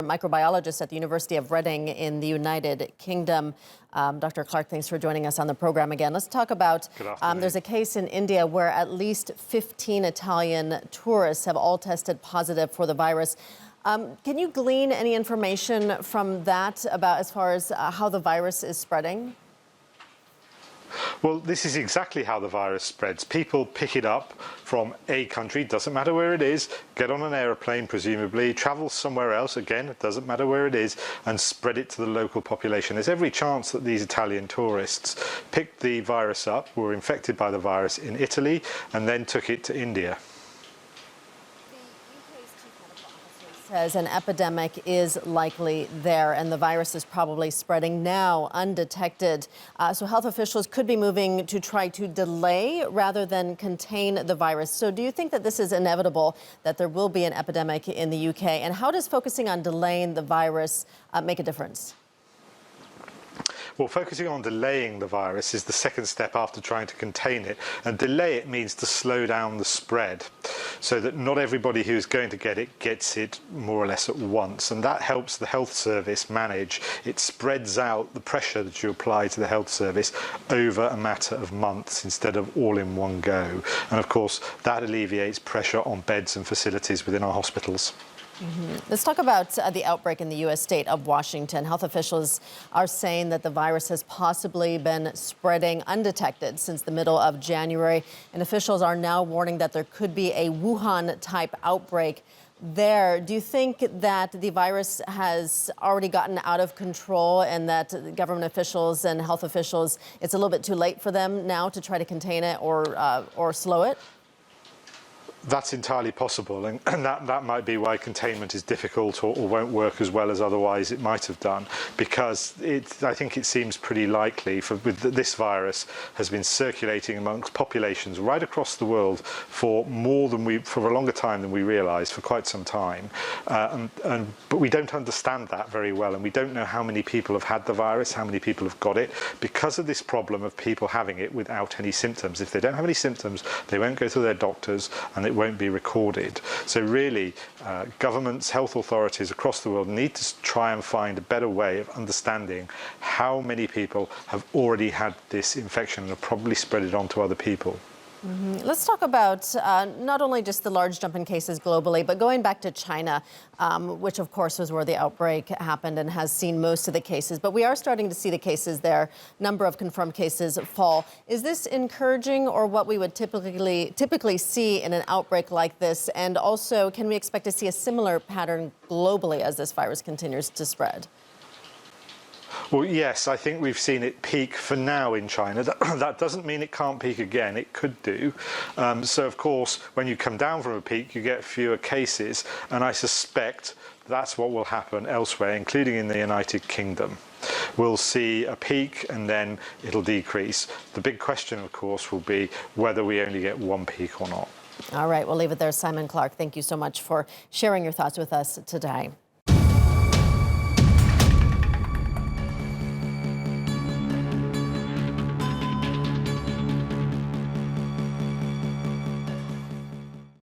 Microbiologist at the University of Reading in the United Kingdom. Dr. Clarke, thanks for joining us on the program again. Let's talk about, there's a case in India where at least 15 Italian tourists have all tested positive for the virus. Can you glean any information from that about as far as how the virus is spreading? Well, this is exactly how the virus spreads. People pick it up from a country, doesn't matter where it is, get on an aeroplane presumably, travel somewhere else, again, it doesn't matter where it is, and spread it to the local population. There's every chance that these Italian tourists picked the virus up, were infected by the virus in Italy, and then took it to India. Says an epidemic is likely there, and the virus is probably spreading now undetected. So health officials could be moving to try to delay rather than contain the virus. So do you think that this is inevitable, that there will be an epidemic in the UK? And how does focusing on delaying the virus make a difference? Well, focusing on delaying the virus is the second step after trying to contain it. And delay it means to slow down the spread so that not everybody who's going to get it gets it more or less at once. And that helps the health service manage. It spreads out the pressure that you apply to the health service over a matter of months instead of all in one go. And of course, that alleviates pressure on beds and facilities within our hospitals. Let's talk about the outbreak in the U.S. state of Washington. Health officials are saying that the virus has possibly been spreading undetected since the middle of January. And officials are now warning that there could be a Wuhan-type outbreak there. Do you think that the virus has already gotten out of control and that government officials and health officials, it's a little bit too late for them now to try to contain it or slow it? That's entirely possible, and that might be why containment is difficult or won't work as well as otherwise it might have done, because I think it seems pretty likely this virus has been circulating amongst populations right across the world for for a longer time than we realised, for quite some time, but we don't understand that very well, and we don't know how many people have had the virus, how many people have got it, because of this problem of people having it without any symptoms. If they don't have any symptoms, they won't go to their doctors, and it won't be recorded. So really, governments, health authorities across the world need to try and find a better way of understanding how many people have already had this infection and have probably spread it on to other people. Let's talk about not only just the large jump in cases globally, but going back to China, which of course was where the outbreak happened and has seen most of the cases. But we are starting to see the cases there, number of confirmed cases fall. Is this encouraging, or what we would typically see in an outbreak like this? And also, can we expect to see a similar pattern globally as this virus continues to spread? Well, yes, I think we've seen it peak for now in China. That doesn't mean it can't peak again. It could do. So, of course, when you come down from a peak, you get fewer cases. And I suspect that's what will happen elsewhere, including in the United Kingdom. We'll see a peak and then it'll decrease. The big question, of course, will be whether we only get one peak or not. All right, we'll leave it there. Simon Clarke, thank you so much for sharing your thoughts with us today.